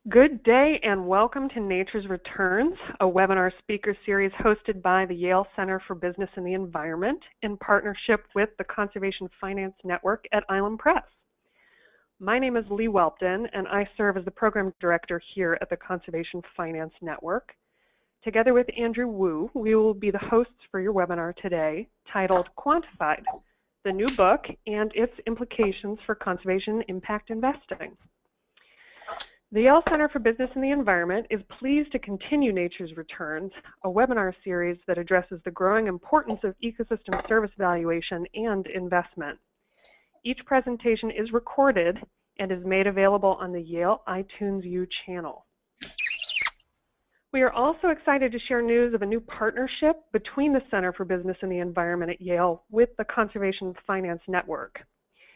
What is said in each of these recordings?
Good day and welcome to Nature's Returns, a webinar speaker series hosted by the Yale Center for Business and the Environment in partnership with the Conservation Finance Network at Island Press. My name is Lee Welpton and I serve as the program director here at the Conservation Finance Network. Together with Andrew Wu, we will be the hosts for your webinar today titled Quantified, the new book and its implications for conservation impact investing. The Yale Center for Business and the Environment is pleased to continue Nature's Returns, a webinar series that addresses the growing importance of ecosystem service valuation and investment. Each presentation is recorded and is made available on the Yale iTunes U channel. We are also excited to share news of a new partnership between the Center for Business and the Environment at Yale with the Conservation Finance Network.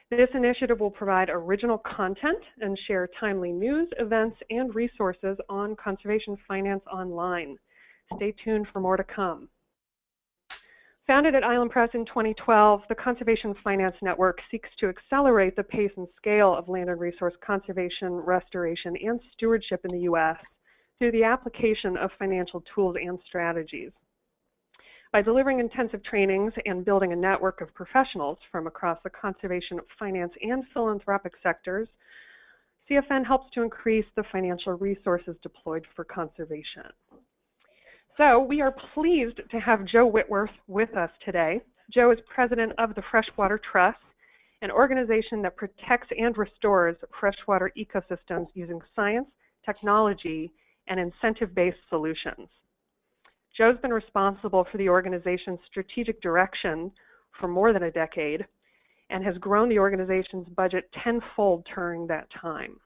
This initiative will provide original content and share timely news, events, and resources on conservation finance online. Stay tuned for more to come. Founded at Island Press in 2012, the Conservation Finance Network seeks to accelerate the pace and scale of land and resource conservation, restoration, and stewardship in the U.S. through the application of financial tools and strategies. By delivering intensive trainings and building a network of professionals from across the conservation, finance, and philanthropic sectors, CFN helps to increase the financial resources deployed for conservation. So we are pleased to have Joe Whitworth with us today. Joe is president of the Freshwater Trust, an organization that protects and restores freshwater ecosystems using science, technology, and incentive-based solutions. Joe's been responsible for the organization's strategic direction for more than a decade and has grown the organization's budget tenfold during that time.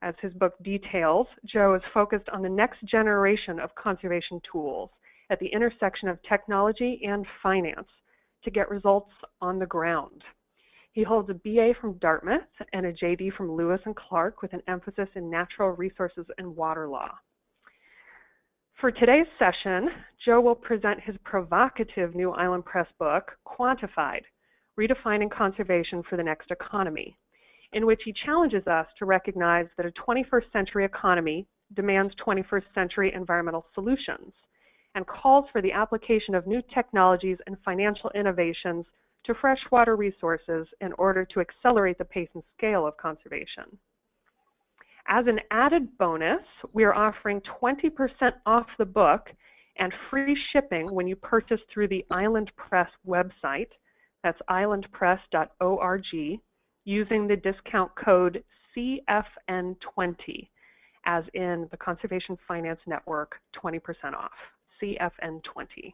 As his book details, Joe is focused on the next generation of conservation tools at the intersection of technology and finance to get results on the ground. He holds a BA from Dartmouth and a JD from Lewis and Clark with an emphasis in natural resources and water law. For today's session, Joe will present his provocative new Island Press book, Quantified, Redefining Conservation for the Next Economy, in which he challenges us to recognize that a 21st century economy demands 21st century environmental solutions and calls for the application of new technologies and financial innovations to freshwater resources in order to accelerate the pace and scale of conservation. As an added bonus, we are offering 20% off the book and free shipping when you purchase through the Island Press website, that's islandpress.org, using the discount code CFN20, as in the Conservation Finance Network, 20% off, CFN20.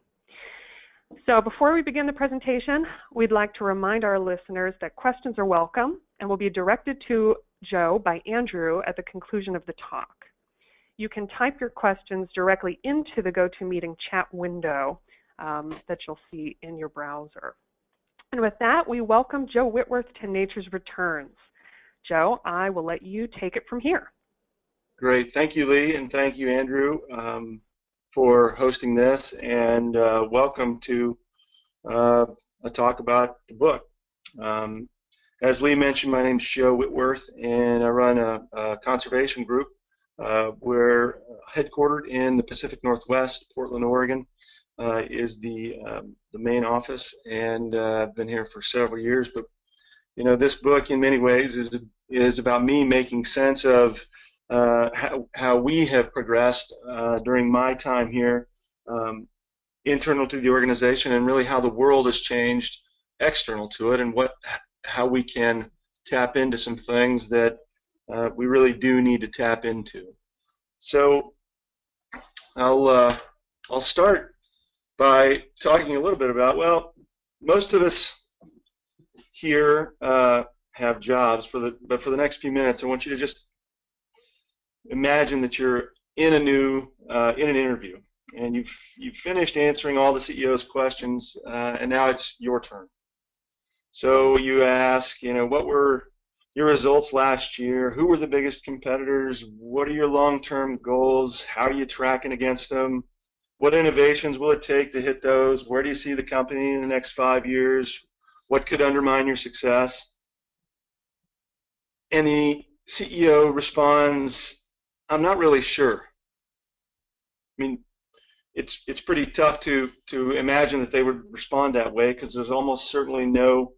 So before we begin the presentation, we'd like to remind our listeners that questions are welcome and will be directed to Joe by Andrew at the conclusion of the talk. You can type your questions directly into the GoToMeeting chat window that you'll see in your browser. And with that, we welcome Joe Whitworth to Nature's Returns. Joe, I will let you take it from here. Great. Thank you, Lee, and thank you, Andrew, for hosting this, and welcome to a talk about the book. As Lee mentioned, my name is Joe Whitworth, and I run a conservation group. We're headquartered in the Pacific Northwest. Portland, Oregon is the main office, and I've been here for several years. But you know, this book, in many ways, is about me making sense of how we have progressed during my time here, internal to the organization, and really how the world has changed external to it, and how we can tap into some things that we really do need to tap into. So I'll start by talking a little bit about, well, most of us here have jobs, but for the next few minutes I want you to just imagine that you're in an interview, and you've finished answering all the CEO's questions, and now it's your turn. So you ask, you know, what were your results last year? Who were the biggest competitors? What are your long-term goals? How are you tracking against them? What innovations will it take to hit those? Where do you see the company in the next 5 years? What could undermine your success? And the CEO responds I'm not really sure. I mean, it's pretty tough to imagine that they would respond that way, because there's almost certainly no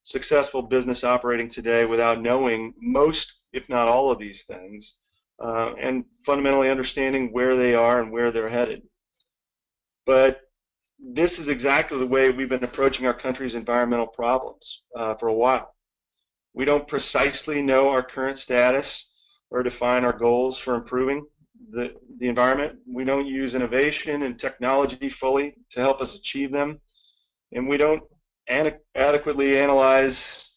successful business operating today without knowing most, if not all, of these things, and fundamentally understanding where they are and where they're headed. But this is exactly the way we've been approaching our country's environmental problems for a while. We don't precisely know our current status or define our goals for improving the environment. We don't use innovation and technology fully to help us achieve them. And we don't adequately analyze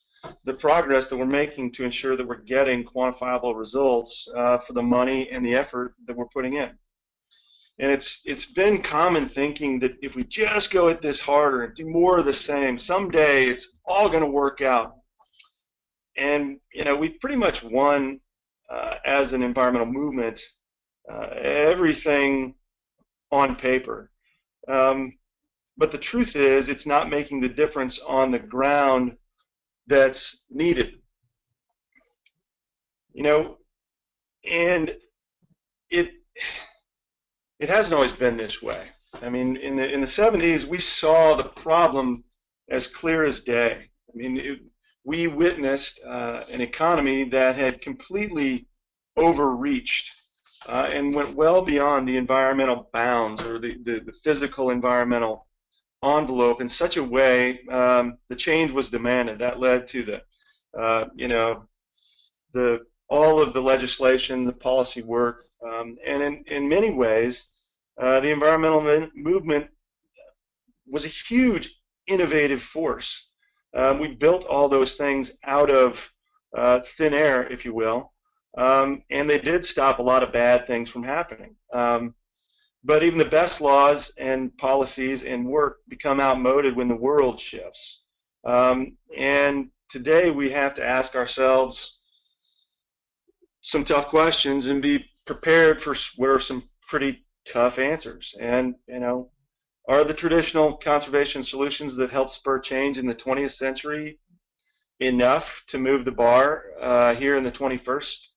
the progress that we're making to ensure that we're getting quantifiable results for the money and the effort that we're putting in. And it's been common thinking that if we just go at this harder and do more of the same, someday it's all going to work out. And we've pretty much won as an environmental movement everything on paper. But the truth is, it's not making the difference on the ground that's needed. And it hasn't always been this way. I mean, in the 70s, we saw the problem as clear as day. I mean, we witnessed an economy that had completely overreached and went well beyond the environmental bounds or the physical environmental envelope in such a way the change was demanded. That led to all of the legislation, the policy work, and in many ways, the environmental movement was a huge innovative force. We built all those things out of thin air, if you will, and they did stop a lot of bad things from happening. But even the best laws and policies and work become outmoded when the world shifts. And today we have to ask ourselves some tough questions and be prepared for what are some pretty tough answers. And, are the traditional conservation solutions that help spur change in the 20th century enough to move the bar here in the 21st?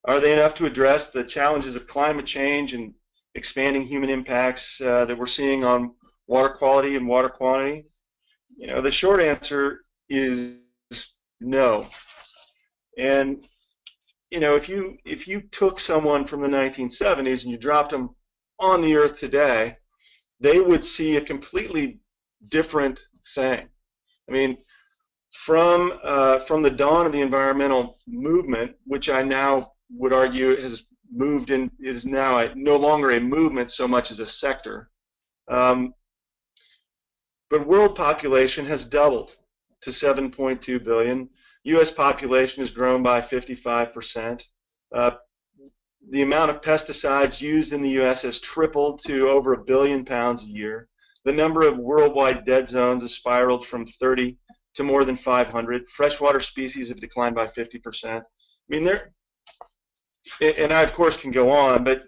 Are they enough to address the challenges of climate change and expanding human impacts that we're seeing on water quality and water quantity? The short answer is no. And if you took someone from the 1970s and you dropped them on the earth today, they would see a completely different thing. I mean, from the dawn of the environmental movement, which I now would argue has moved in, is now no longer a movement so much as a sector. But world population has doubled to 7.2 billion. U.S. population has grown by 55%. The amount of pesticides used in the U.S. has tripled to over 1 billion pounds a year. The number of worldwide dead zones has spiraled from 30 to more than 500. Freshwater species have declined by 50%. I mean, and I, of course, can go on, but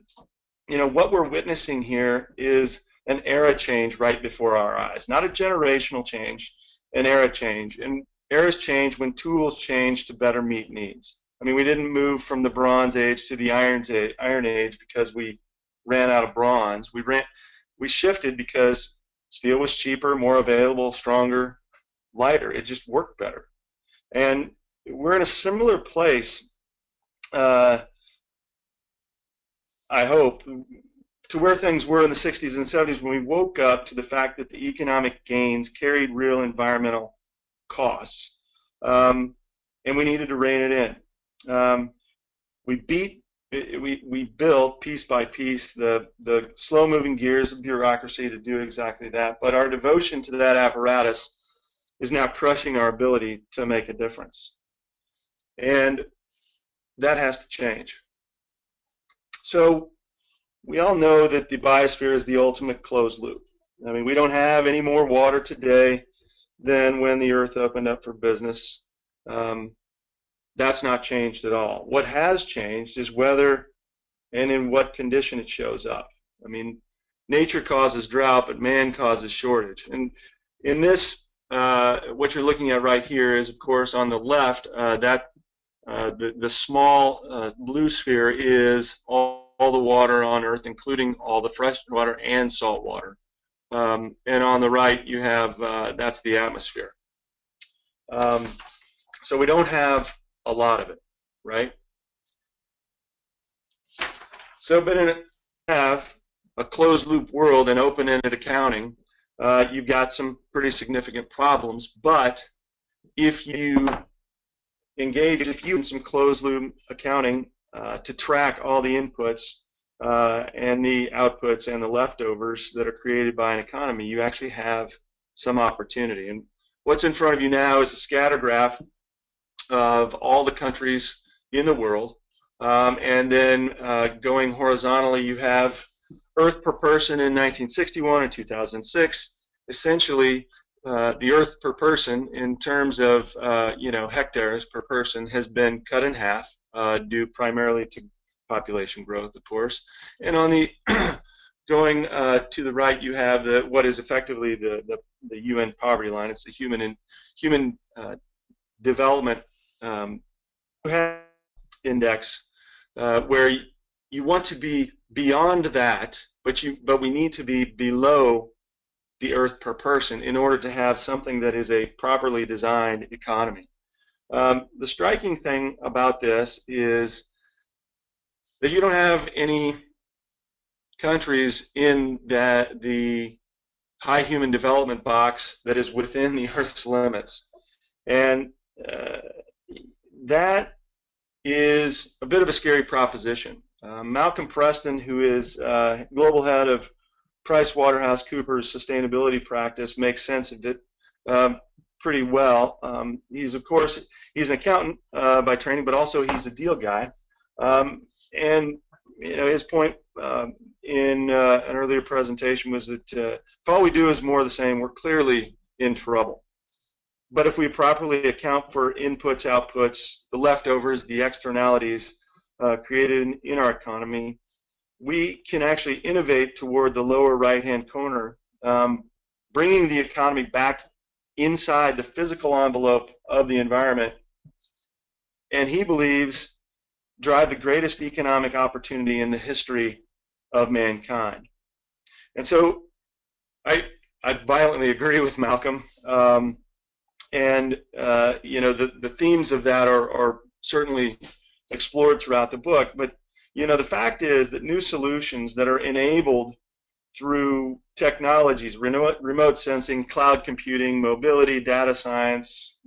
what we're witnessing here is an era change right before our eyes. Not a generational change, an era change. And eras change when tools change to better meet needs. I mean, we didn't move from the Bronze Age to the Iron Age because we ran out of bronze. We shifted because steel was cheaper, more available, stronger, lighter. It just worked better. And we're in a similar place, I hope, to where things were in the 60s and 70s when we woke up to the fact that the economic gains carried real environmental costs, and we needed to rein it in. We built piece by piece the slow-moving gears of bureaucracy to do exactly that, but our devotion to that apparatus is now crushing our ability to make a difference. And that has to change. So we all know that the biosphere is the ultimate closed loop. I mean, we don't have any more water today than when the earth opened up for business. That's not changed at all. What has changed is whether and in what condition it shows up. I mean, nature causes drought, but man causes shortage. And in this, what you're looking at right here is, of course, on the left, that the small blue sphere is all the water on Earth, including all the fresh water and salt water. And on the right, you have that's the atmosphere. So we don't have a lot of it, right? So, but in have a closed-loop world and open-ended accounting, you've got some pretty significant problems. But if you engage, if you in some closed-loop accounting to track all the inputs and the outputs and the leftovers that are created by an economy, you actually have some opportunity. And what's in front of you now is a scatter graph of all the countries in the world. And then going horizontally, you have Earth per person in 1961 and 2006. Essentially, the Earth per person, in terms of hectares per person, has been cut in half, due primarily to population growth, of course. And on the going to the right, you have what is effectively the UN poverty line. It's the human development index, where you want to be beyond that, but we need to be below the Earth per person in order to have something that is a properly designed economy. The striking thing about this is that you don't have any countries in the high human development box that is within the Earth's limits. And that is a bit of a scary proposition. Malcolm Preston, who is global head of PricewaterhouseCoopers sustainability practice, makes sense of it pretty well. He's an accountant by training, but also he's a deal guy. And his point in an earlier presentation was that if all we do is more of the same, we're clearly in trouble. But if we properly account for inputs, outputs, the leftovers, the externalities created in our economy, we can actually innovate toward the lower right-hand corner, bringing the economy back inside the physical envelope of the environment, and he believes drive the greatest economic opportunity in the history of mankind. And so I violently agree with Malcolm. The themes of that are certainly explored throughout the book. But the fact is that new solutions that are enabled through technologies, remote sensing, cloud computing, mobility, data science,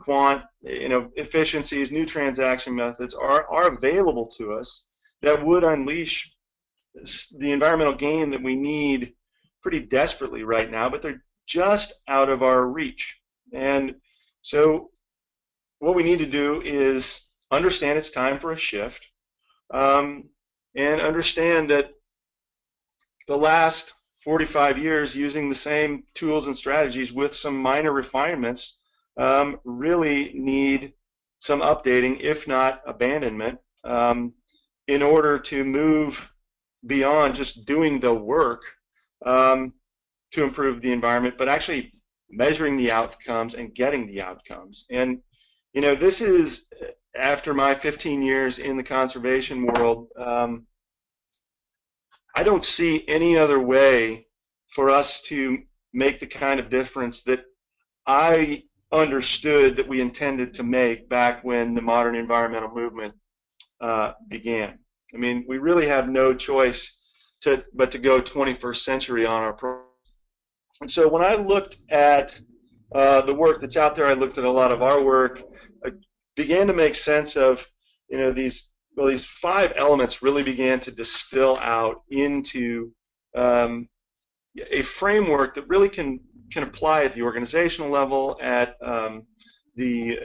quant, efficiencies, new transaction methods are available to us that would unleash the environmental gain that we need pretty desperately right now, but they're just out of our reach. And so what we need to do is understand it's time for a shift, and understand that the last 45 years using the same tools and strategies with some minor refinements really need some updating, if not abandonment, in order to move beyond just doing the work to improve the environment, but actually measuring the outcomes and getting the outcomes. And this is, after my 15 years in the conservation world, I don't see any other way for us to make the kind of difference that I understood that we intended to make back when the modern environmental movement began. I mean, we really have no choice but to go 21st century on our program. And so when I looked at the work that's out there, I looked at a lot of our work. I began to make sense of these 5 elements really began to distill out into a framework that really can apply at the organizational level, at the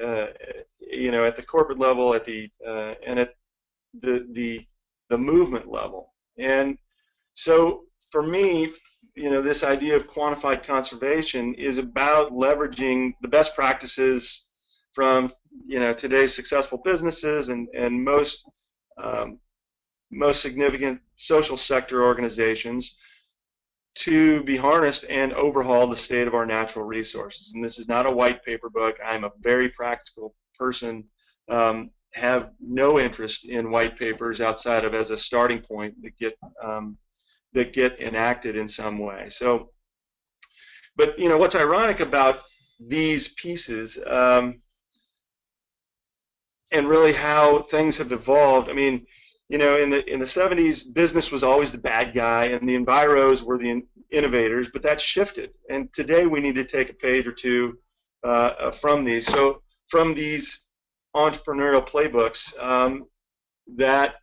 corporate level, at and at the movement level. And so for me, this idea of quantified conservation is about leveraging the best practices from today's successful businesses and most significant social sector organizations to be harnessed and overhaul the state of our natural resources. And this is not a white paper book. I'm a very practical person have no interest in white papers outside of as a starting point that get enacted in some way. So, but what's ironic about these pieces and really how things have evolved. I mean, in the 70s, business was always the bad guy, and the enviros were the innovators. But that shifted, and today we need to take a page or two from these. So from these entrepreneurial playbooks that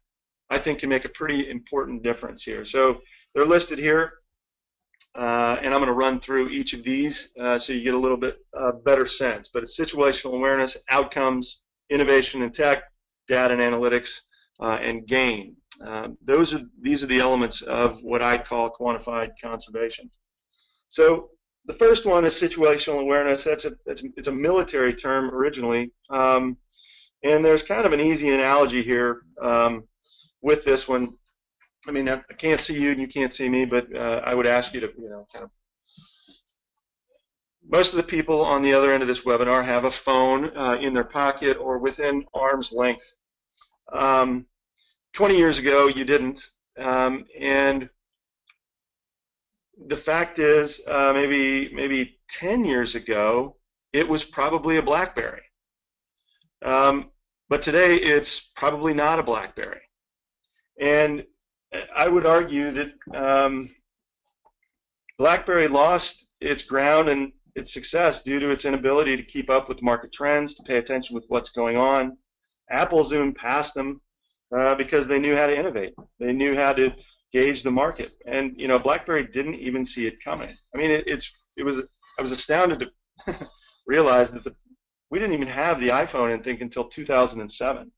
I think can make a pretty important difference here. So they're listed here, and I'm going to run through each of these so you get a little bit better sense. But it's situational awareness, outcomes, innovation in tech, data and analytics, and gain. These are the elements of what I call quantified conservation. So the first one is situational awareness. It's a military term originally, and there's kind of an easy analogy here with this one. I mean, I can't see you and you can't see me, but I would ask you to, kind of. Most of the people on the other end of this webinar have a phone in their pocket or within arm's length. 20 years ago, you didn't, and the fact is, maybe 10 years ago, it was probably a BlackBerry. But today, it's probably not a BlackBerry. And I would argue that BlackBerry lost its ground and its success due to its inability to keep up with market trends, to pay attention with what's going on. Apple zoomed past them because they knew how to innovate. They knew how to gauge the market, and BlackBerry didn't even see it coming. I mean, I was astounded to realize that we didn't even have the iPhone, I think, until 2007.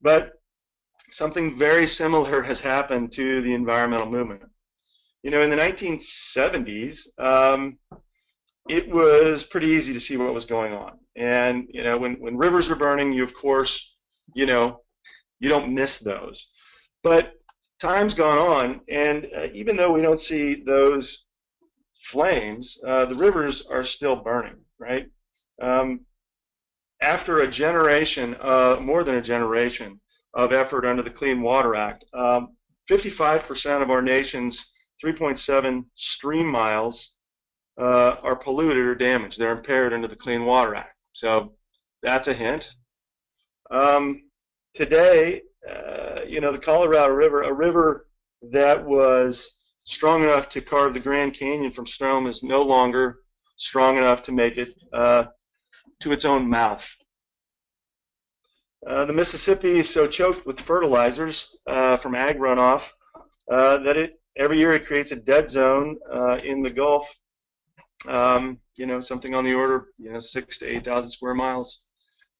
But something very similar has happened to the environmental movement. In the 1970s, it was pretty easy to see what was going on. And, when rivers are burning, you, of course, you don't miss those. But time's gone on, and even though we don't see those flames, the rivers are still burning, right? After a generation, more than a generation, of effort under the Clean Water Act, 55% of our nation's 3.7 stream miles are polluted or damaged. They're impaired under the Clean Water Act. So that's a hint. Today, the Colorado River, a river that was strong enough to carve the Grand Canyon from stone, is no longer strong enough to make it to its own mouth. The Mississippi is so choked with fertilizers from ag runoff that every year it creates a dead zone in the Gulf. Something on the order of 6,000 to 8,000 square miles,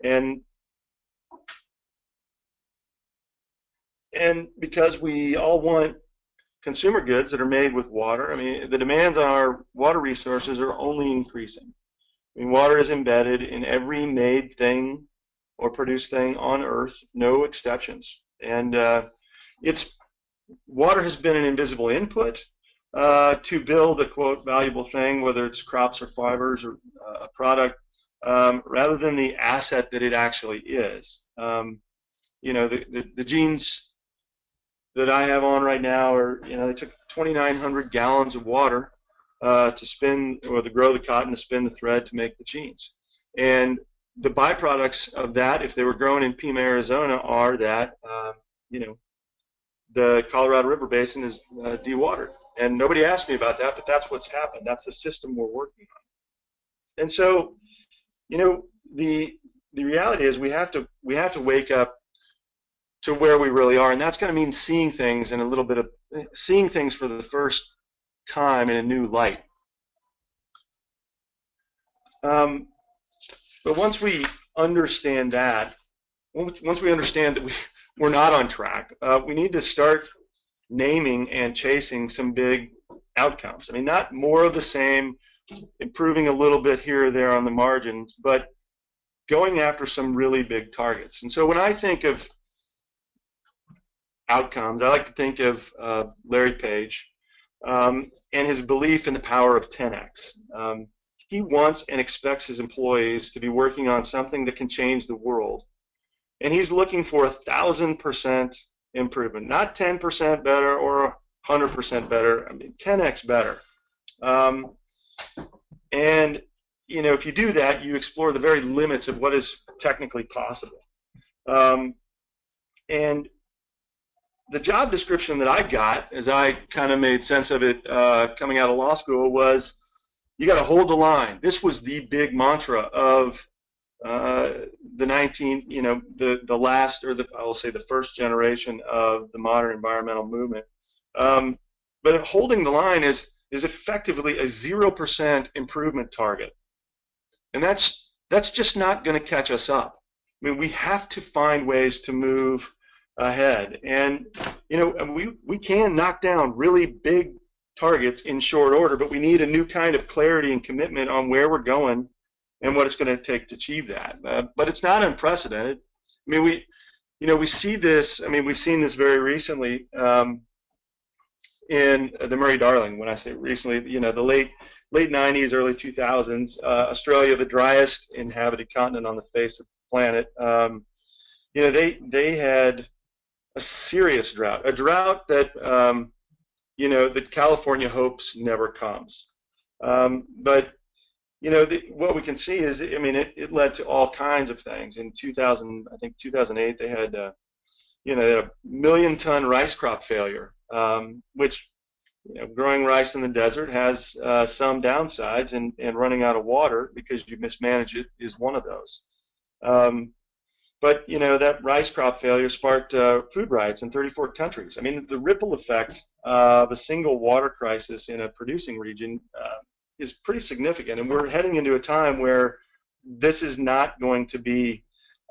and because we all want consumer goods that are made with water, I mean, the demands on our water resources are only increasing. I mean, water is embedded in every made thing or produced thing on Earth, no exceptions. And water has been an invisible input to build a, quote, valuable thing, whether it's crops or fibers or a product, rather than the asset that it actually is. The jeans that I have on right now are, they took 2,900 gallons of water to spin, or to grow the cotton, to spin the thread to make the jeans. And the byproducts of that, if they were grown in Pima, Arizona, are that, the Colorado River Basin is dewatered. And nobody asked me about that, but that's what's happened. That's the system we're working on. And so, the reality is we have to wake up to where we really are, and that's going to mean seeing things and seeing things for the first time in a new light. But once we understand that, once we understand that we're not on track, we need to start naming and chasing some big outcomes. I mean, not more of the same, improving a little bit here or there on the margins, but going after some really big targets. And so when I think of outcomes, I like to think of Larry Page and his belief in the power of 10x. He wants and expects his employees to be working on something that can change the world and he's looking for 1,000% improvement, not 10% better or 100% better. I mean, 10x better. And if you do that, you explore the very limits of what is technically possible. And the job description that I got, as I kind of made sense of it coming out of law school, was you got to hold the line. This was the big mantra of the last, or I will say the first generation of the modern environmental movement. But holding the line is effectively a 0% improvement target, and that's just not going to catch us up. I mean, we have to find ways to move ahead, and we can knock down really big targets in short order, but we need a new kind of clarity and commitment on where we're going and what it's going to take to achieve that. But it's not unprecedented. I mean, we see this. I mean, we've seen this very recently in the Murray-Darling. When I say recently, the late 90s, early 2000s, Australia, the driest inhabited continent on the face of the planet. They had a serious drought, a drought that that California hopes never comes. But what we can see is, I mean, it led to all kinds of things. In 2008, they had a 1 million ton rice crop failure, which growing rice in the desert has some downsides, and running out of water because you mismanage it is one of those. But that rice crop failure sparked food riots in 34 countries. I mean, the ripple effect of a single water crisis in a producing region is pretty significant, and we're heading into a time where this is not going to be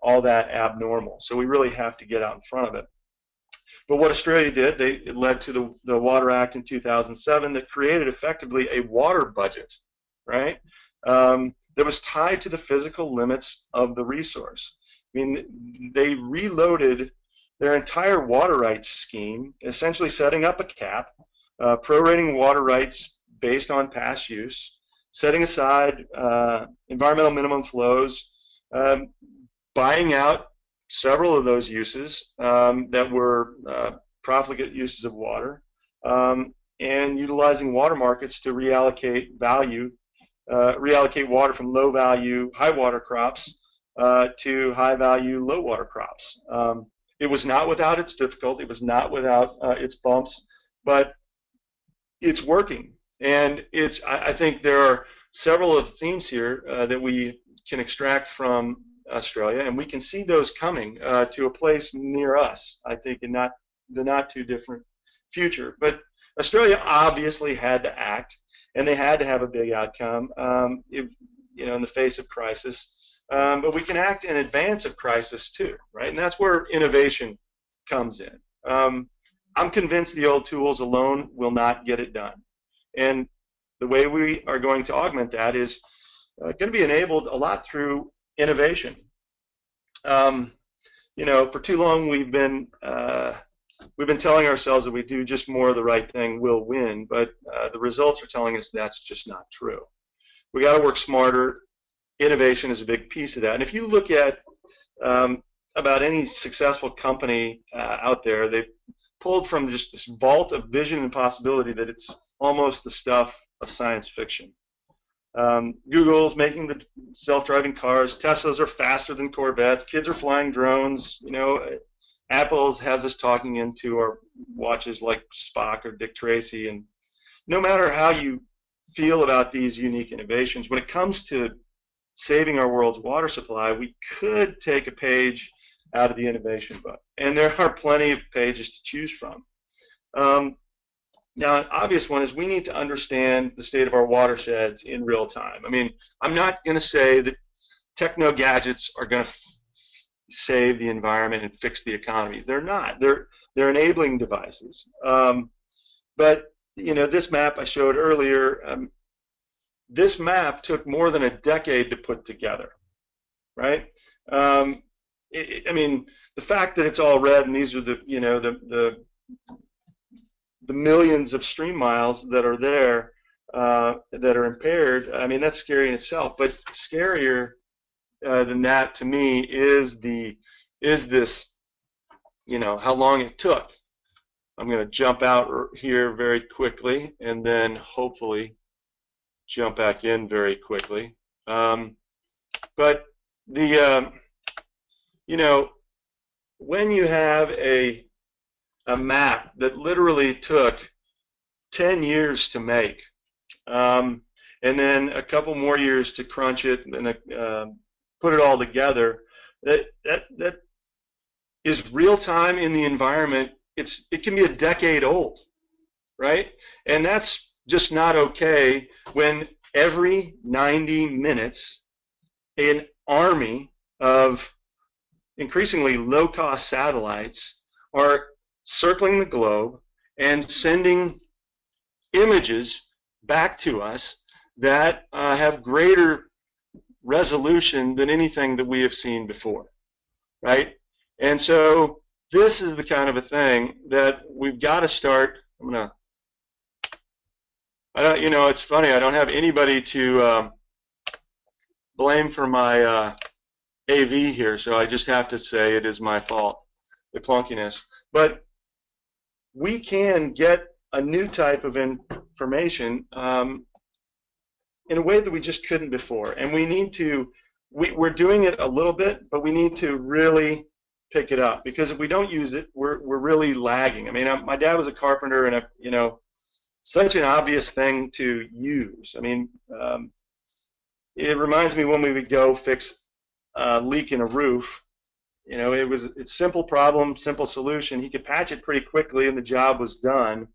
all that abnormal. So we really have to get out in front of it. But what Australia did, it led to the Water Act in 2007 that created effectively a water budget, right? That was tied to the physical limits of the resource. I mean, they reloaded their entire water rights scheme, essentially setting up a cap, prorating water rights based on past use, setting aside environmental minimum flows, buying out several of those uses that were profligate uses of water, and utilizing water markets to reallocate water from low-value, high-water crops to high-value, low-water crops. It was not without its difficulty. It was not without its bumps, but it's working. And I think there are several of the themes here that we can extract from Australia, and we can see those coming to a place near us, I think, in the not too different future. But Australia obviously had to act, and they had to have a big outcome in the face of crisis. But we can act in advance of crisis too, right? And that's where innovation comes in. I'm convinced the old tools alone will not get it done. And the way we are going to augment that is going to be enabled a lot through innovation. For too long we've been telling ourselves that we do just more of the right thing, we'll win, but the results are telling us that's just not true. We got to work smarter. Innovation is a big piece of that. And if you look at about any successful company out there, they've pulled from just this vault of vision and possibility that it's almost the stuff of science fiction. Google's making the self-driving cars. Teslas are faster than Corvettes. Kids are flying drones. Apple has us talking into our watches like Spock or Dick Tracy. And no matter how you feel about these unique innovations, when it comes to saving our world's water supply, we could take a page out of the innovation book. And there are plenty of pages to choose from. Now, an obvious one is we need to understand the state of our watersheds in real time. I mean, I'm not going to say that techno gadgets are going to save the environment and fix the economy. They're not. They're enabling devices. But this map I showed earlier, this map took more than a decade to put together, right? I mean, the fact that it's all red and these are the millions of stream miles that are there that are impaired, I mean, that's scary in itself. But scarier than that, to me, is the is this, how long it took. I'm going to jump out here very quickly and then hopefully jump back in very quickly. But the, when you have a map that literally took 10 years to make, and then a couple more years to crunch it and put it all together, that is real time in the environment. It can be a decade old, right? And that's just not okay when every 90 minutes an army of increasingly low-cost satellites are circling the globe and sending images back to us that have greater resolution than anything that we have seen before, right? And so this is the kind of a thing that we've got to start. It's funny, I don't have anybody to blame for my AV here, so I just have to say it is my fault, the clunkiness. But we can get a new type of information in a way that we just couldn't before. And we need to, we're doing it a little bit, but we need to really pick it up, because if we don't use it, we're really lagging. I mean, my dad was a carpenter, and such an obvious thing to use. I mean, it reminds me when we would go fix a leak in a roof. It's simple problem, simple solution. He could patch it pretty quickly, and the job was done.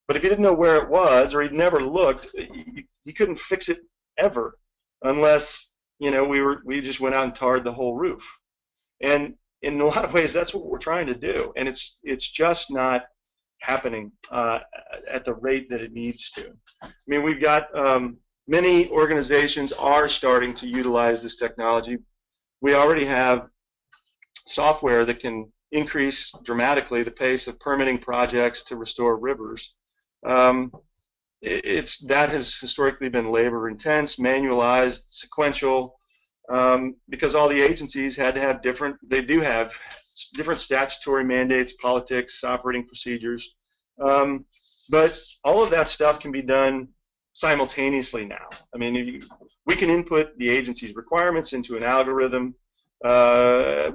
But if he didn't know where it was, or he'd never looked, he couldn't fix it ever, unless we just went out and tarred the whole roof. And in a lot of ways, that's what we're trying to do, and it's just not happening at the rate that it needs to. I mean, we've got many organizations are starting to utilize this technology. We already have software that can increase dramatically the pace of permitting projects to restore rivers. That has historically been labor intense, manualized, sequential, because all the agencies had to have different statutory mandates, politics, operating procedures. But all of that stuff can be done simultaneously now. I mean, we can input the agency's requirements into an algorithm that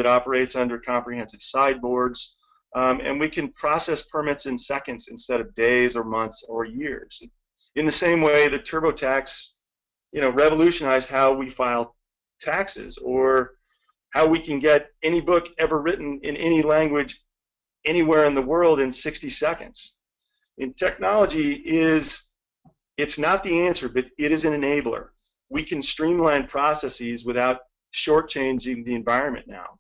operates under comprehensive sideboards, and we can process permits in seconds instead of days or months or years. In the same way that TurboTax, revolutionized how we file taxes, or how we can get any book ever written in any language anywhere in the world in 60 seconds. And technology it's not the answer, but it is an enabler. We can streamline processes without shortchanging the environment now.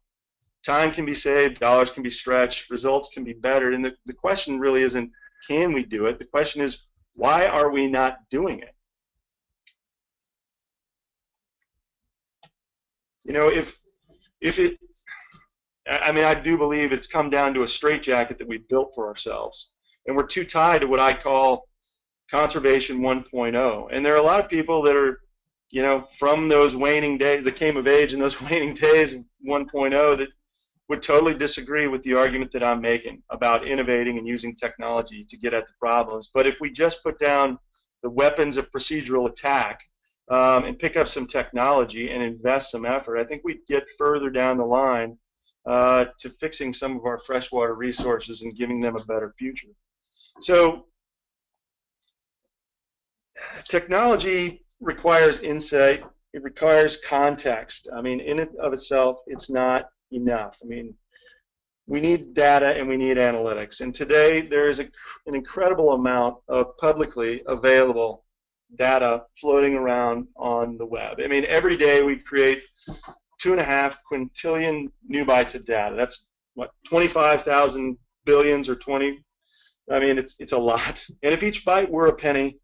Time can be saved, dollars can be stretched, results can be better, and the question really isn't can we do it, the question is why are we not doing it? I do believe it's come down to a straitjacket that we built for ourselves, and we're too tied to what I call conservation 1.0. And there are a lot of people that are, from those waning days, that came of age in those waning days of 1.0, that would totally disagree with the argument that I'm making about innovating and using technology to get at the problems. But if we just put down the weapons of procedural attack and pick up some technology and invest some effort, I think we'd get further down the line to fixing some of our freshwater resources and giving them a better future. So technology requires insight. It requires context. I mean, in and of itself, it's not enough. I mean, we need data and we need analytics. And today there is an incredible amount of publicly available data floating around on the web. I mean, every day we create 2.5 quintillion new bytes of data. That's what, 25,000 billions or 20? I mean, it's a lot. And if each byte were a penny,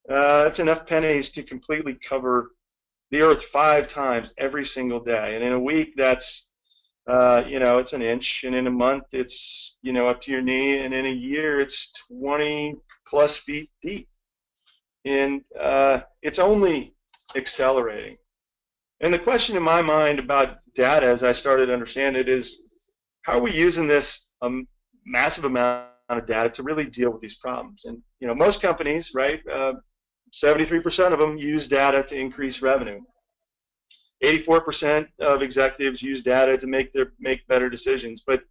it's enough pennies to completely cover the Earth 5 times every single day. And in a week, that's it's an inch, and in a month, it's up to your knee, and in a year, it's 20 plus feet deep. And it's only accelerating. And the question in my mind about data, as I started to understand it, is how are we using this massive amount of data to really deal with these problems? And most companies, right, 73% of them use data to increase revenue. 84% of executives use data to make better decisions. But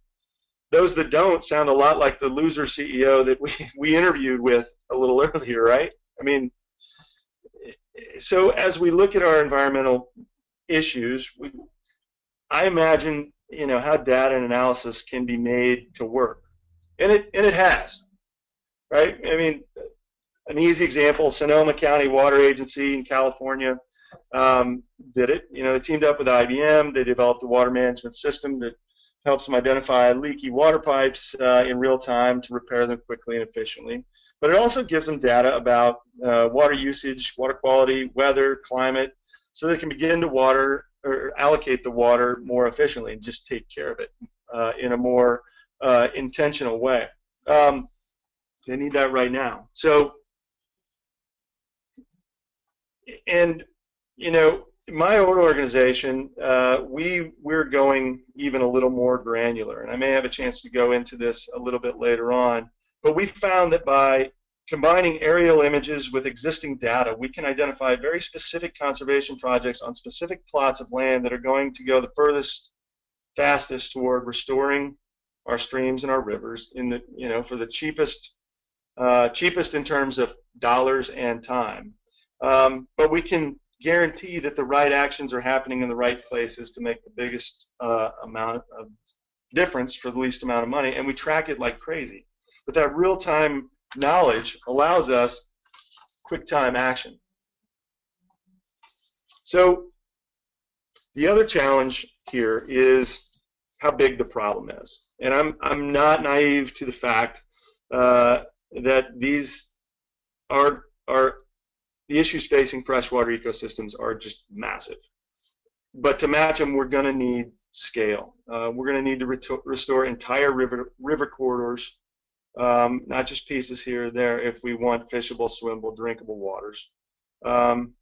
those that don't sound a lot like the loser CEO that we interviewed with a little earlier, right? I mean, so as we look at our environmental issues, I imagine how data and analysis can be made to work, and it has, right? I mean, an easy example: Sonoma County Water Agency in California did it. They teamed up with IBM. They developed a water management system that helps them identify leaky water pipes in real time to repair them quickly and efficiently. But it also gives them data about water usage, water quality, weather, climate, so they can begin to water or allocate the water more efficiently and just take care of it in a more intentional way. They need that right now. So, and my own organization, we're going even a little more granular, and I may have a chance to go into this a little bit later on, but we found that by combining aerial images with existing data, we can identify very specific conservation projects on specific plots of land that are going to go the furthest, fastest toward restoring our streams and our rivers in the, for the cheapest in terms of dollars and time. But we can guarantee that the right actions are happening in the right places to make the biggest amount of difference for the least amount of money, and we track it like crazy. But that real-time knowledge allows us quick-time action. So the other challenge here is how big the problem is, and I'm not naive to the fact that these are the issues facing freshwater ecosystems are just massive. But to match them, we're going to need scale. We're going to need to restore entire river corridors, not just pieces here or there, if we want fishable, swimmable, drinkable waters. And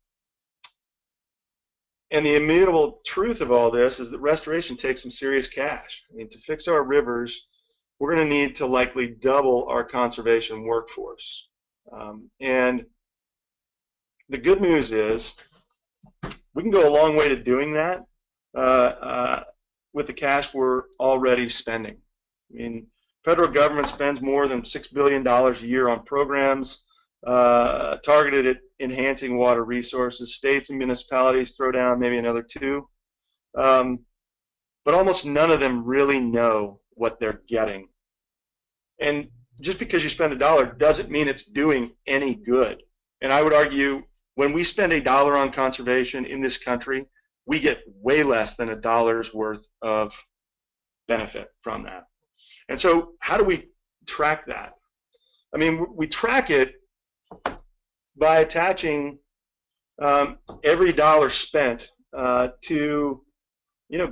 the immutable truth of all this is that restoration takes some serious cash. I mean, to fix our rivers, we're going to need to likely double our conservation workforce. And the good news is we can go a long way to doing that with the cash we're already spending. I mean, federal government spends more than $6 billion a year on programs targeted at enhancing water resources. States and municipalities throw down maybe another $2. But almost none of them really know what they're getting. And just because you spend $1 doesn't mean it's doing any good. And I would argue when we spend $1 on conservation in this country, we get way less than $1's worth of benefit from that. And so how do we track that? I mean, we track it by attaching every dollar spent to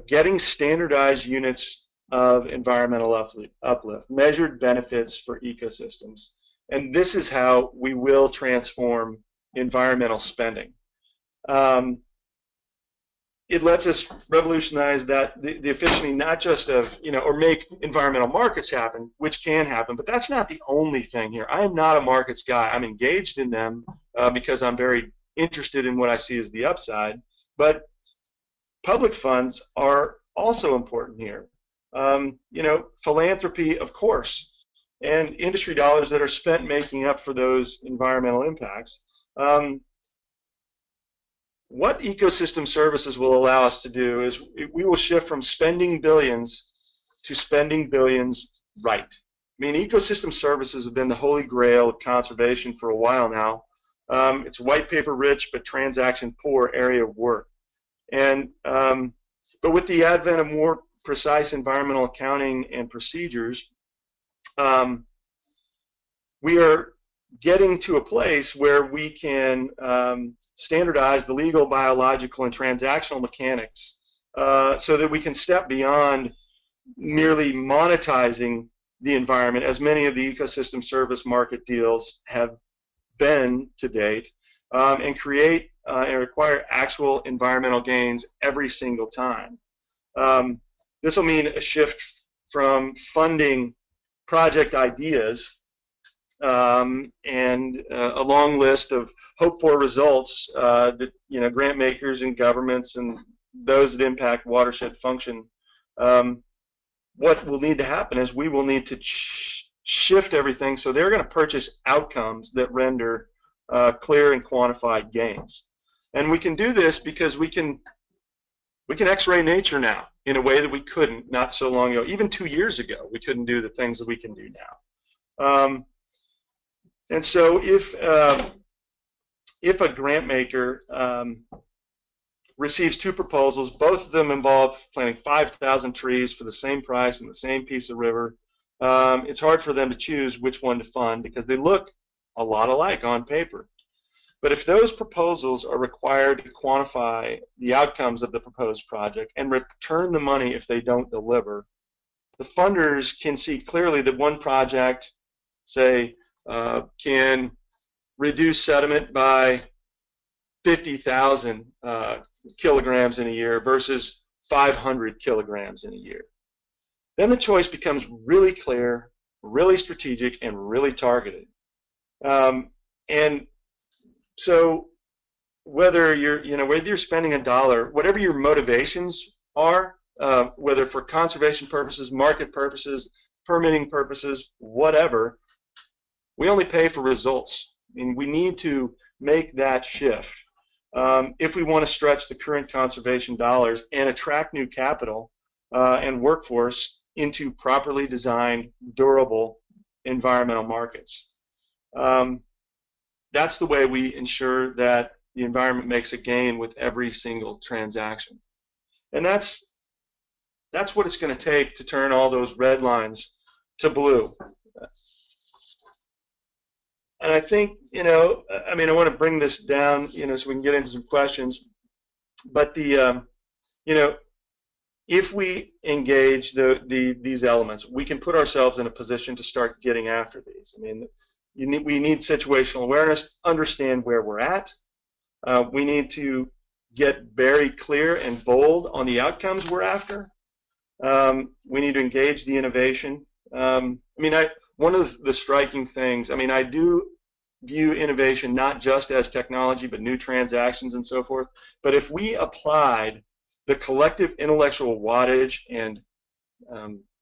getting standardized units of environmental uplift, measured benefits for ecosystems. And this is how we will transform environmental spending. It lets us revolutionize the efficiency not just of, or make environmental markets happen, which can happen, but that's not the only thing here. I am not a markets guy. I'm engaged in them because I'm very interested in what I see as the upside, but public funds are also important here. Philanthropy, of course, and industry dollars that are spent making up for those environmental impacts. What ecosystem services will allow us to do is we will shift from spending billions to spending billions right. I mean, ecosystem services have been the holy grail of conservation for a while now. It's white paper rich but transaction poor area of work. And but with the advent of more precise environmental accounting and procedures, we are getting to a place where we can standardize the legal, biological, and transactional mechanics so that we can step beyond merely monetizing the environment, as many of the ecosystem service market deals have been to date, and create and require actual environmental gains every single time. This will mean a shift from funding project ideas and a long list of hoped-for results that grant makers and governments and those that impact watershed function. What will need to happen is we will need to shift everything, so they're going to purchase outcomes that render clear and quantified gains. And we can do this because we can X-ray nature now in a way that we couldn't not so long ago. Even 2 years ago, we couldn't do the things that we can do now. And so if a grant maker receives 2 proposals, both of them involve planting 5,000 trees for the same price in the same piece of river, it's hard for them to choose which one to fund because they look a lot alike on paper. But if those proposals are required to quantify the outcomes of the proposed project and return the money if they don't deliver, the funders can see clearly that one project, say, can reduce sediment by 50,000 kilograms in a year versus 500 kilograms in a year. Then the choice becomes really clear, really strategic, and really targeted. And so whether you're spending $1, whatever your motivations are, whether for conservation purposes, market purposes, permitting purposes, whatever, we only pay for results. I mean, we need to make that shift if we want to stretch the current conservation dollars and attract new capital and workforce into properly designed, durable environmental markets. That's the way we ensure that the environment makes a gain with every single transaction. And that's what it's going to take to turn all those red lines to blue. And I think, I want to bring this down, so we can get into some questions. But if we engage these elements, we can put ourselves in a position to start getting after these. I mean, we need situational awareness, understand where we're at. We need to get very clear and bold on the outcomes we're after. We need to engage the innovation. One of the striking things, I do view innovation not just as technology, but new transactions and so forth. But if we applied the collective intellectual wattage and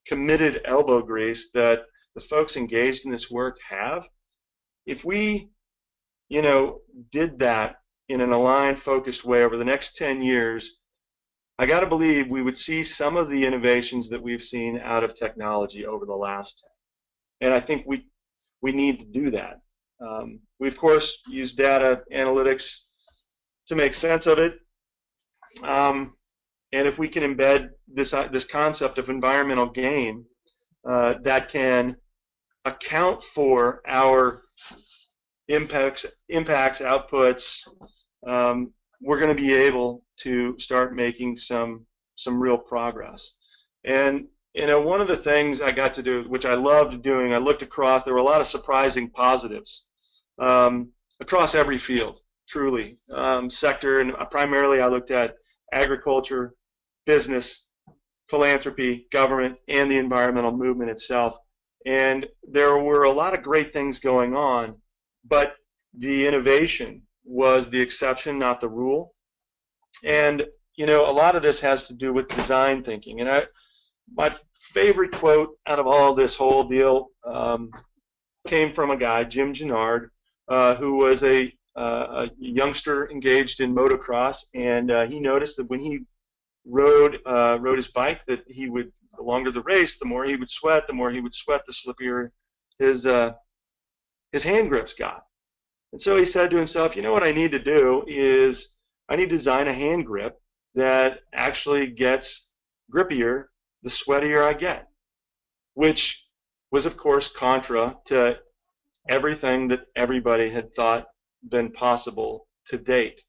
committed elbow grease that the folks engaged in this work have, if we, did that in an aligned, focused way over the next 10 years, I got to believe we would see some of the innovations that we've seen out of technology over the last 10. And I think we need to do that. We, of course, use data analytics to make sense of it. And if we can embed this concept of environmental gain that can account for our impacts, outputs, we're going to be able to start making some real progress. And one of the things I got to do, which I loved doing, I looked across, there were a lot of surprising positives across every field, truly, sector, and primarily I looked at agriculture, business, philanthropy, government, and the environmental movement itself. And there were a lot of great things going on, but the innovation was the exception, not the rule. And, a lot of this has to do with design thinking. And my favorite quote out of all this whole deal came from a guy, Jim Gennard, who was a youngster engaged in motocross, and he noticed that when he rode his bike, that he would, the longer the race, the more he would sweat, the slippier his hand grips got. And so he said to himself, what I need to do is I need to design a hand grip that actually gets grippier the sweatier I get, which was, of course, contra to everything that everybody had thought been possible to date.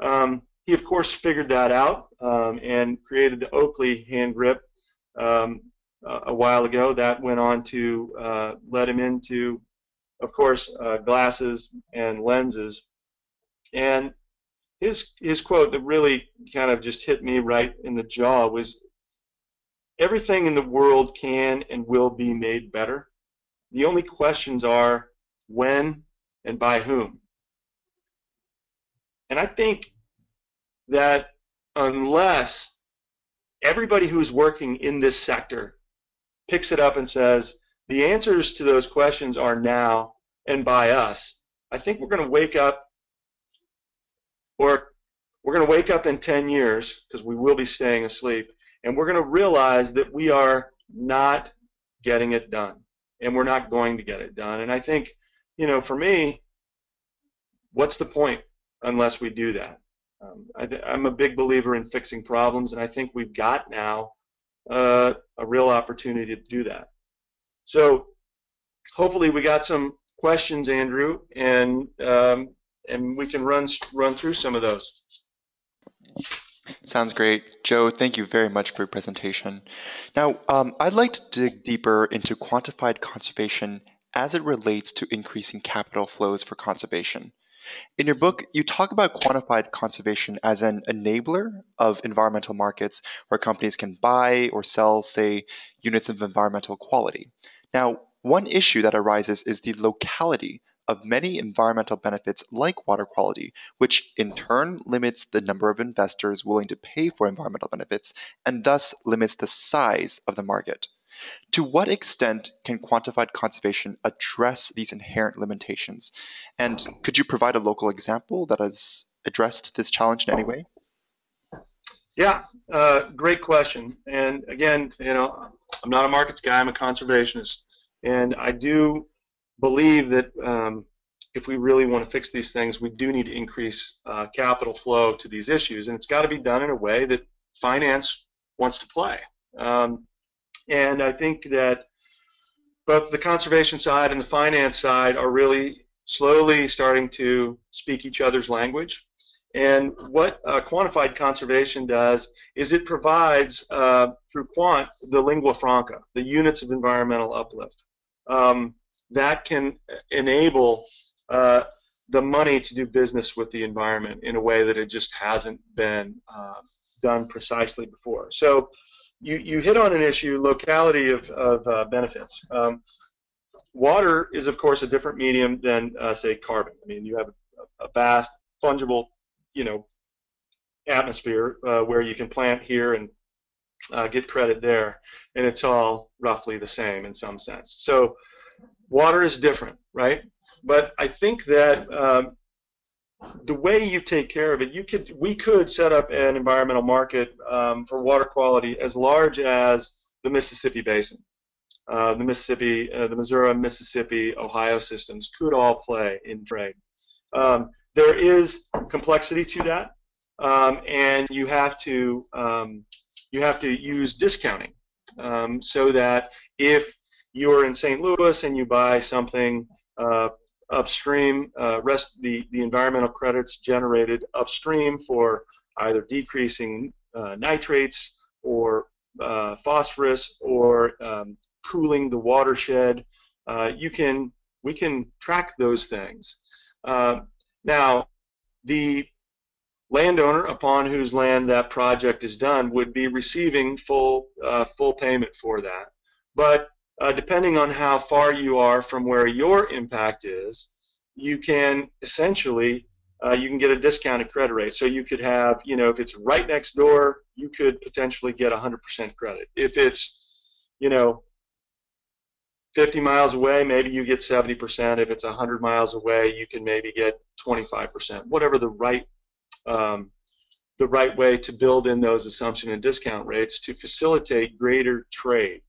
He, of course, figured that out and created the Oakley hand grip a while ago. That went on to let him into, of course, glasses and lenses. And his quote that really kind of just hit me right in the jaw was, everything in the world can and will be made better. The only questions are when and by whom. And I think that unless everybody who's working in this sector picks it up and says, the answers to those questions are now and by us, I think we're going to wake up, or we're going to wake up in 10 years, because we will be staying asleep, and we're going to realize that we are not getting it done, and we're not going to get it done. And I think, for me, what's the point unless we do that? I'm a big believer in fixing problems, and I think we've got now a real opportunity to do that. So hopefully we got some questions, Andrew, and we can run through some of those. Sounds great. Joe, thank you very much for your presentation. Now, I'd like to dig deeper into quantified conservation as it relates to increasing capital flows for conservation. In your book, you talk about quantified conservation as an enabler of environmental markets where companies can buy or sell, say, units of environmental quality. Now, one issue that arises is the locality of many environmental benefits like water quality, which in turn limits the number of investors willing to pay for environmental benefits and thus limits the size of the market. To what extent can quantified conservation address these inherent limitations? And could you provide a local example that has addressed this challenge in any way? Yeah, great question. And again, I'm not a markets guy, I'm a conservationist. And I do believe that if we really want to fix these things, we do need to increase capital flow to these issues. And it's got to be done in a way that finance wants to play. And I think that both the conservation side and the finance side are really slowly starting to speak each other's language. And what quantified conservation does is it provides, through quant, the lingua franca, the units of environmental uplift. That can enable the money to do business with the environment in a way that it just hasn't been done precisely before. So you hit on an issue, locality of benefits. Water is, of course, a different medium than, say, carbon. I mean, you have a vast, fungible, atmosphere where you can plant here and get credit there, and it's all roughly the same in some sense. So water is different, right? But I think that the way you take care of it, we could set up an environmental market for water quality as large as the Mississippi Basin. The Missouri, Mississippi, Ohio systems could all play in trade. There is complexity to that, and you have to use discounting so that if you're in St. Louis and you buy something upstream, the environmental credits generated upstream for either decreasing nitrates or phosphorus or cooling the watershed, we can track those things. Now, the landowner upon whose land that project is done would be receiving full payment for that. But depending on how far you are from where your impact is, you can essentially you can get a discounted credit rate. So you could have, if it's right next door, you could potentially get 100% credit. If it's, 50 miles away, maybe you get 70%. If it's 100 miles away, you can maybe get 25%. Whatever the right way to build in those assumption and discount rates to facilitate greater trade.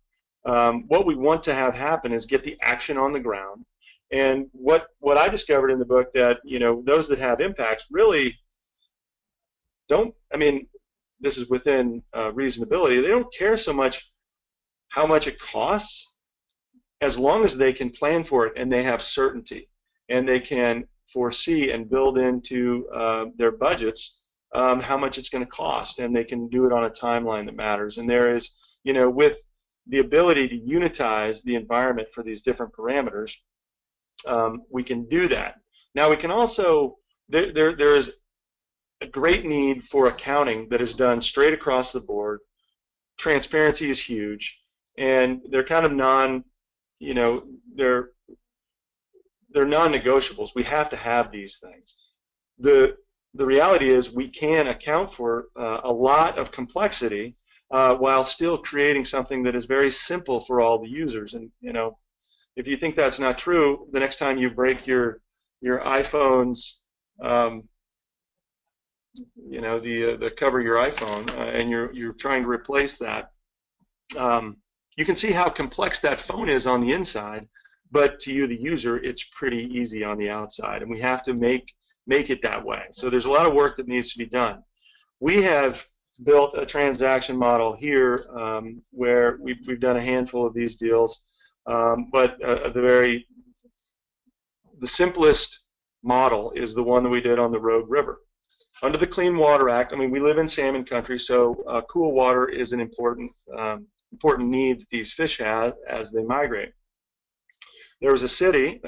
What we want to have happen is get the action on the ground. And what I discovered in the book that those that have impacts really don't. I mean, this is within reasonability. They don't care so much how much it costs, as long as they can plan for it and they have certainty and they can foresee and build into their budgets how much it's going to cost, and they can do it on a timeline that matters. And there is, with the ability to unitize the environment for these different parameters, we can do that. Now we can also, there is a great need for accounting that is done straight across the board. Transparency is huge, and they're kind of they're non-negotiables. We have to have these things. The reality is we can account for a lot of complexity while still creating something that is very simple for all the users. And if you think that's not true, the next time you break your iPhone's the cover of your iPhone and you're trying to replace that, you can see how complex that phone is on the inside, but to you, the user, it's pretty easy on the outside, and we have to make it that way. So there's a lot of work that needs to be done. We have built a transaction model here where we've done a handful of these deals, but the simplest model is the one that we did on the Rogue River. Under the Clean Water Act, I mean, we live in salmon country, so cool water is an important need that these fish have as they migrate. There was a city,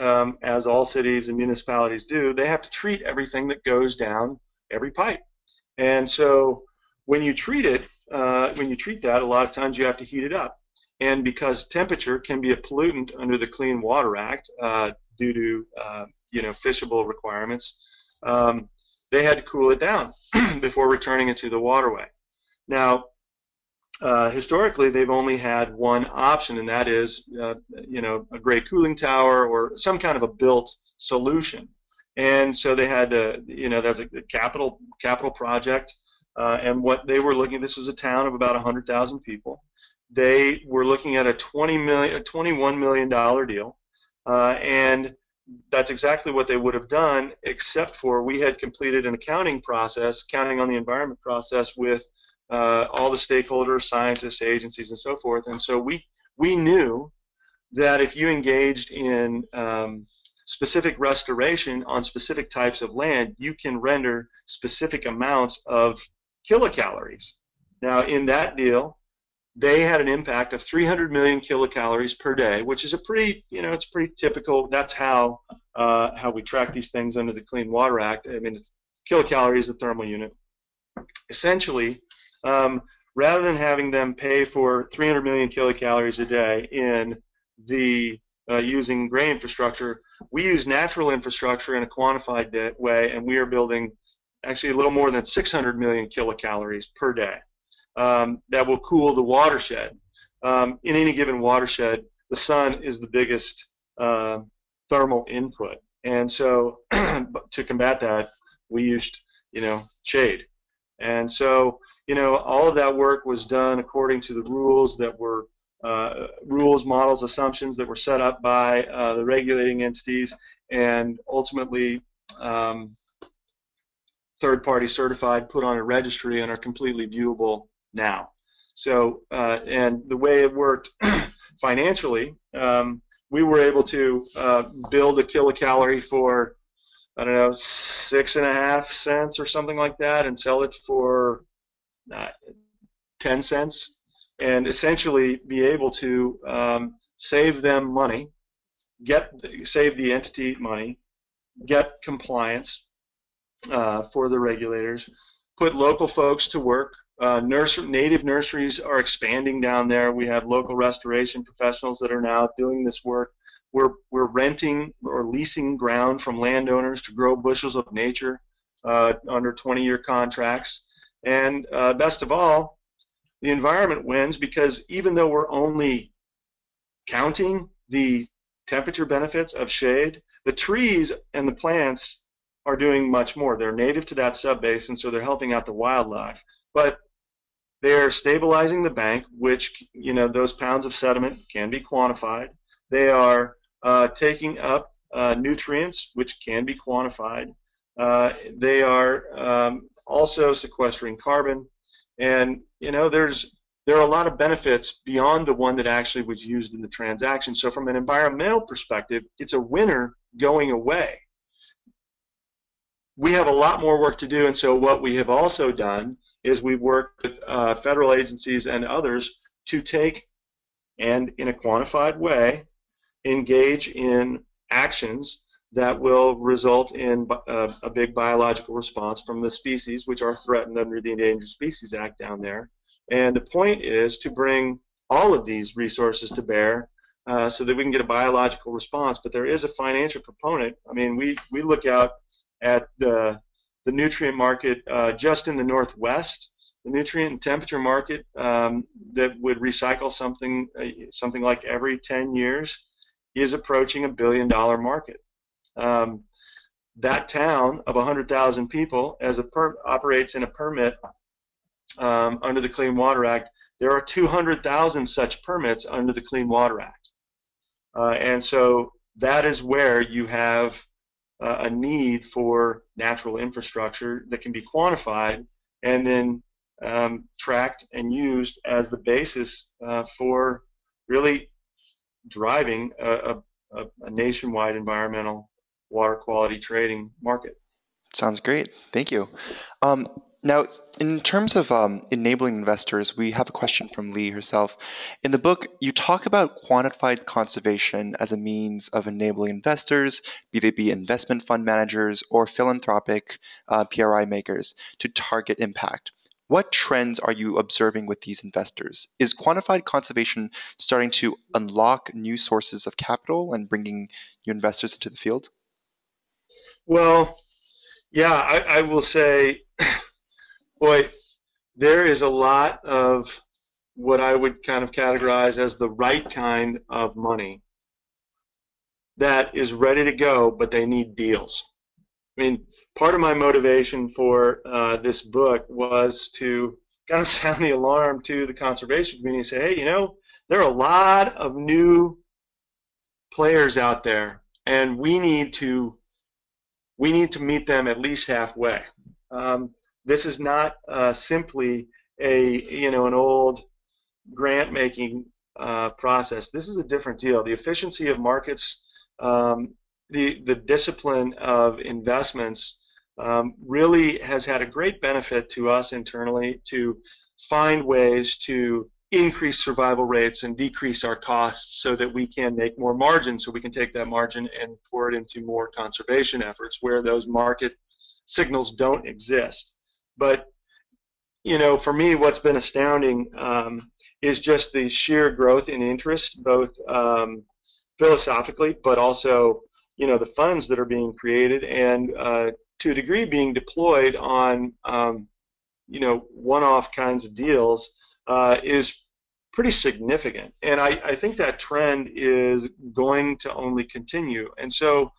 as all cities and municipalities do, they have to treat everything that goes down every pipe. And so when you treat that, a lot of times you have to heat it up. And because temperature can be a pollutant under the Clean Water Act due to fishable requirements, they had to cool it down before returning it to the waterway. Now, historically, they've only had one option, and that is, a great cooling tower or some kind of a built solution. And so they had to, that's a capital project. And what they were looking at, this was a town of about 100,000 people. They were looking at a $21 million deal, and that's exactly what they would have done, except for we had completed an accounting on the environment process with all the stakeholders, scientists, agencies, and so forth. And so we knew that if you engaged in specific restoration on specific types of land, you can render specific amounts of kilocalories. Now, in that deal, they had an impact of 300 million kilocalories per day, which is a pretty, it's pretty typical. That's how we track these things under the Clean Water Act. I mean, kilocalories is the thermal unit. Essentially, rather than having them pay for 300 million kilocalories a day in the using gray infrastructure, we use natural infrastructure in a quantified way, and we are building actually a little more than 600 million kilocalories per day. That will cool the watershed. In any given watershed, the sun is the biggest thermal input, and so to combat that, we used shade. And so all of that work was done according to the rules that were rules, models, assumptions that were set up by the regulating entities, and ultimately third-party certified, put on a registry, and are completely viewable now. So, and the way it worked financially, we were able to build a kilocalorie for, I don't know, 6.5 cents or something like that, and sell it for 10 cents, and essentially be able to save them money, save the entity money, get compliance for the regulators, put local folks to work. Native nurseries are expanding down there. We have local restoration professionals that are now doing this work. We're renting or leasing ground from landowners to grow bushels of nature under 20-year contracts. And best of all, the environment wins, because even though we're only counting the temperature benefits of shade, the trees and the plants are doing much more. They're native to that subbasin, so they're helping out the wildlife. But they're stabilizing the bank, which, those pounds of sediment can be quantified. They are taking up nutrients, which can be quantified. They are also sequestering carbon. And, there are a lot of benefits beyond the one that actually was used in the transaction. So from an environmental perspective, it's a winner going away. We have a lot more work to do, and so what we have also done is we've worked with federal agencies and others to take and, in a quantified way, engage in actions that will result in a big biological response from the species which are threatened under the Endangered Species Act down there. And the point is to bring all of these resources to bear so that we can get a biological response. But there is a financial component. I mean, we look out at the nutrient market just in the Northwest, the nutrient and temperature market that would recycle something like every 10 years is approaching $1 billion market. That town of 100,000 people operates in a permit under the Clean Water Act. There are 200,000 such permits under the Clean Water Act. And so that is where you have a need for natural infrastructure that can be quantified and then tracked and used as the basis for really driving a nationwide environmental water quality trading market. Sounds great. Thank you. Now, in terms of enabling investors, we have a question from Lee herself. In the book, you talk about quantified conservation as a means of enabling investors, be they be investment fund managers or philanthropic PRI makers, to target impact. What trends are you observing with these investors? Is quantified conservation starting to unlock new sources of capital and bringing new investors into the field? Well, yeah, I will say, boy, there is a lot of what I would kind of categorize as the right kind of money that is ready to go, but they need deals. I mean, part of my motivation for this book was to kind of sound the alarm to the conservation community and say, hey, you know, there are a lot of new players out there, and we need to meet them at least halfway. This is not simply an old grant making process. This is a different deal. The efficiency of markets, the discipline of investments really has had a great benefit to us internally to find ways to increase survival rates and decrease our costs so that we can make more margin, so we can take that margin and pour it into more conservation efforts where those market signals don't exist. But for me, what's been astounding is just the sheer growth in interest, both philosophically, but also the funds that are being created and to a degree being deployed on one-off kinds of deals is pretty significant. And I think that trend is going to only continue. And so,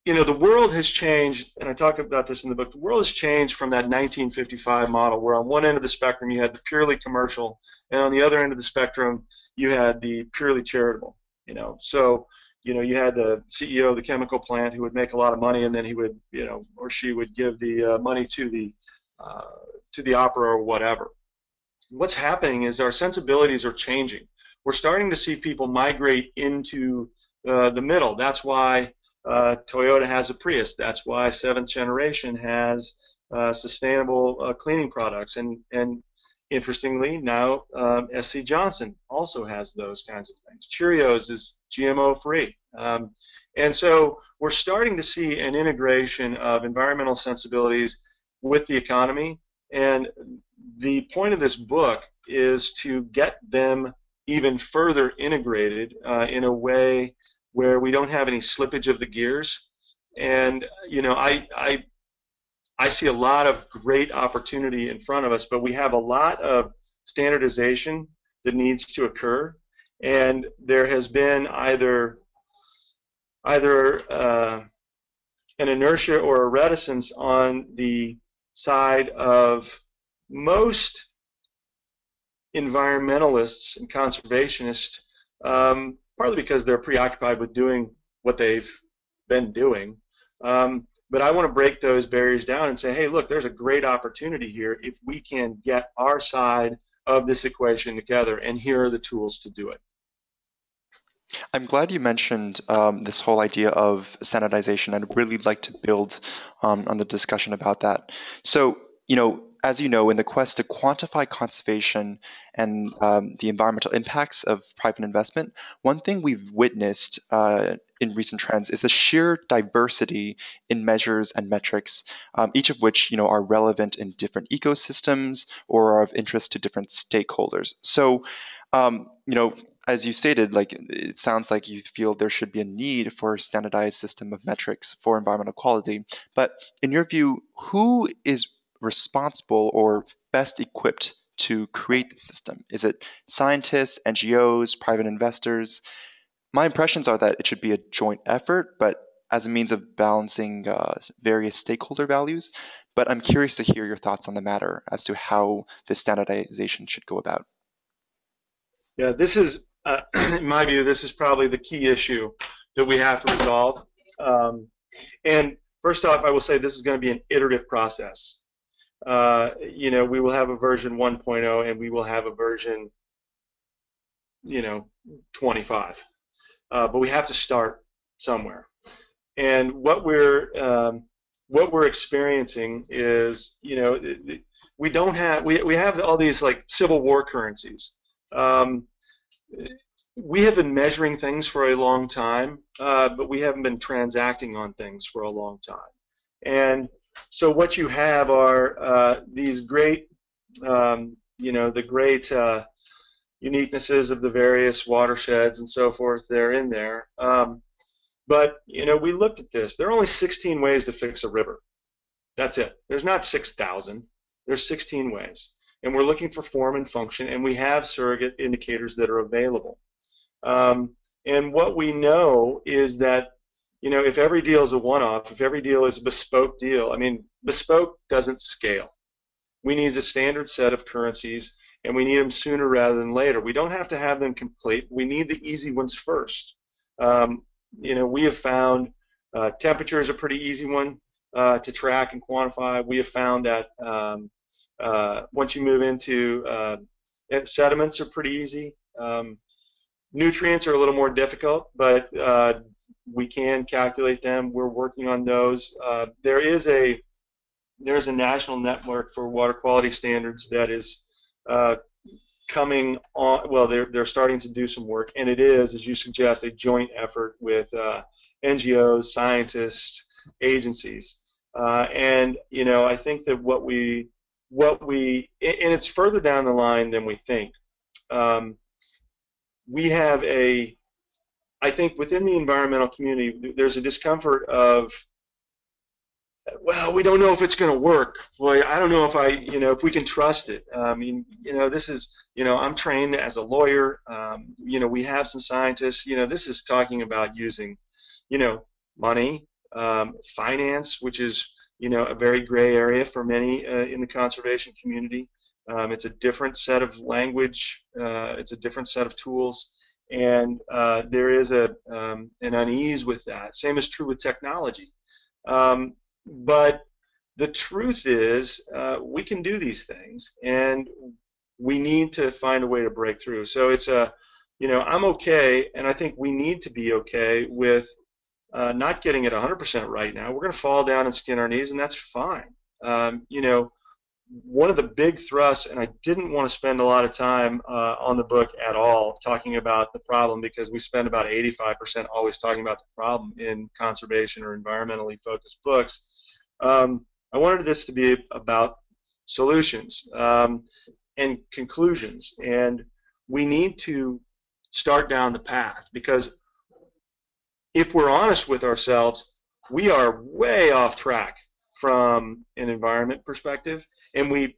the world has changed, and I talk about this in the book, the world has changed from that 1955 model where on one end of the spectrum you had the purely commercial, and on the other end of the spectrum you had the purely charitable. So you had the CEO of the chemical plant who would make a lot of money, and then he would, or she would give the money to the opera or whatever. What's happening is our sensibilities are changing. We're starting to see people migrate into the middle. That's why Toyota has a Prius. That's why Seventh Generation has sustainable cleaning products. And interestingly, now SC Johnson also has those kinds of things. Cheerios is GMO free. And so we're starting to see an integration of environmental sensibilities with the economy. And the point of this book is to get them even further integrated in a way where we don't have any slippage of the gears. And I see a lot of great opportunity in front of us, but we have a lot of standardization that needs to occur, and there has been either an inertia or a reticence on the side of most environmentalists and conservationists, partly because they're preoccupied with doing what they've been doing. But I want to break those barriers down and say, hey, look, there's a great opportunity here if we can get our side of this equation together, and here are the tools to do it. I'm glad you mentioned this whole idea of standardization. I'd really like to build on the discussion about that. So, as you know, in the quest to quantify conservation and the environmental impacts of private investment, one thing we've witnessed in recent trends is the sheer diversity in measures and metrics, each of which are relevant in different ecosystems or are of interest to different stakeholders. So, as you stated, like it sounds like you feel there should be a need for a standardized system of metrics for environmental quality. But in your view, who is responsible or best equipped to create the system? Is it scientists, NGOs, private investors? My impressions are that it should be a joint effort, but as a means of balancing various stakeholder values. But I'm curious to hear your thoughts on the matter as to how this standardization should go about. Yeah, this is, in my view, this is probably the key issue that we have to resolve. And first off, I will say this is going to be an iterative process. We will have a version 1.0 and we will have a version, 25. But we have to start somewhere. And what we're experiencing is, we don't have we have all these like Civil War currencies. We have been measuring things for a long time, but we haven't been transacting on things for a long time. And so what you have are these great, the great uniquenesses of the various watersheds and so forth. They're in there. But, we looked at this. There are only 16 ways to fix a river. That's it. There's not 6,000. There's 16 ways. And we're looking for form and function, and we have surrogate indicators that are available. And what we know is that, if every deal is a one-off, if every deal is a bespoke deal, bespoke doesn't scale. We need a standard set of currencies, and we need them sooner rather than later. We don't have to have them complete. We need the easy ones first. We have found temperature is a pretty easy one to track and quantify. We have found that once you move into sediments are pretty easy. Nutrients are a little more difficult, but we can calculate them. We're working on those. There's a national network for water quality standards that is coming on. Well, they're starting to do some work, and it is, as you suggest, a joint effort with NGOs, scientists, agencies, and I think that what we and it's further down the line than we think. We have I think within the environmental community, there's a discomfort of, well, we don't know if it's going to work. Boy, I don't know if we can trust it. This is, I'm trained as a lawyer. We have some scientists. This is talking about using, money, finance, which is, a very gray area for many in the conservation community. It's a different set of language. It's a different set of tools. And there is an unease with that. Same is true with technology. But the truth is, we can do these things, and we need to find a way to break through. So it's I'm okay, and I think we need to be okay with not getting it 100% right now. We're going to fall down and skin our knees, and that's fine. One of the big thrusts, and I didn't want to spend a lot of time on the book at all talking about the problem, because we spend about 85% always talking about the problem in conservation or environmentally focused books. I wanted this to be about solutions and conclusions, and we need to start down the path, because if we're honest with ourselves, we are way off track from an environment perspective, and we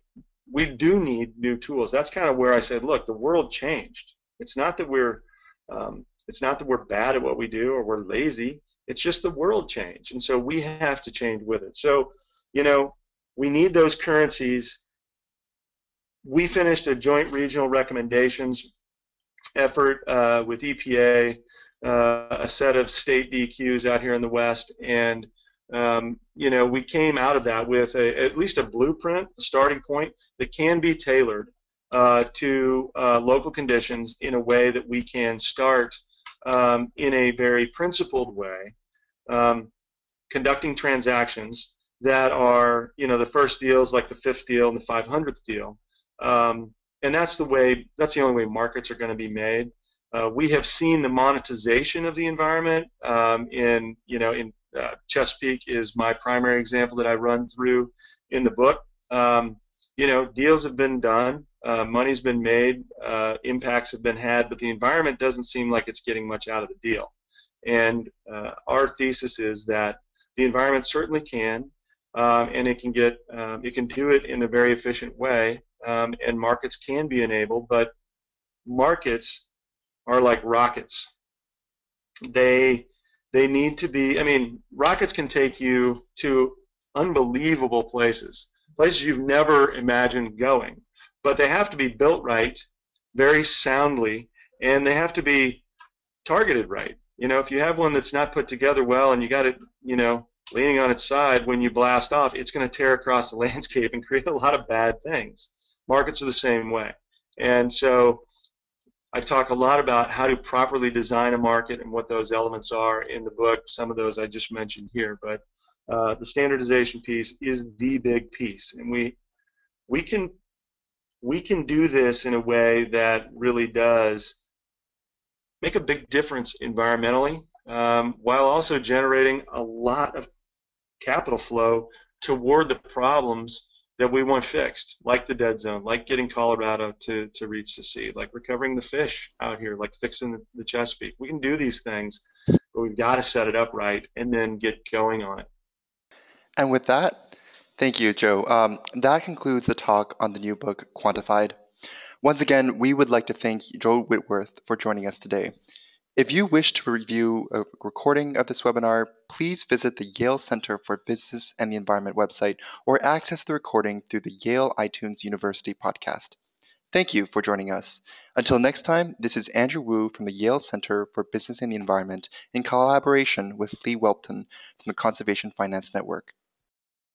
do need new tools. That's kind of where I said, look, the world changed. It's not that we're bad at what we do or we're lazy. It's just the world changed, and so we have to change with it. So, we need those currencies. We finished a joint regional recommendations effort with EPA, a set of state DQs out here in the West, and we came out of that with at least a blueprint, a starting point that can be tailored to local conditions in a way that we can start in a very principled way, conducting transactions that are, the first deals like the fifth deal and the 500th deal. And that's the only way markets are going to be made. We have seen the monetization of the environment in Chesapeake is my primary example that I run through in the book. Deals have been done, money's been made, impacts have been had, but the environment doesn't seem like it's getting much out of the deal. And our thesis is that the environment certainly can, and it can do it in a very efficient way, and markets can be enabled, but markets are like rockets. They need to be, rockets can take you to unbelievable places you've never imagined going, but they have to be built right, very soundly, and they have to be targeted right. If you have one that's not put together well and you got it, leaning on its side, when you blast off, it's going to tear across the landscape and create a lot of bad things. Markets are the same way. And so I talk a lot about how to properly design a market and what those elements are in the book. Some of those I just mentioned here, but the standardization piece is the big piece, and we can do this in a way that really does make a big difference environmentally, while also generating a lot of capital flow toward the problems that we want fixed, like the dead zone, like getting Colorado to reach the sea, like recovering the fish out here, like fixing the Chesapeake. We can do these things, but we've got to set it up right and then get going on it. And with that, thank you, Joe. That concludes the talk on the new book, Quantified. Once again, we would like to thank Joe Whitworth for joining us today. If you wish to review a recording of this webinar, please visit the Yale Center for Business and the Environment website or access the recording through the Yale iTunes University podcast. Thank you for joining us. Until next time, this is Andrew Wu from the Yale Center for Business and the Environment in collaboration with Lee Welpton from the Conservation Finance Network.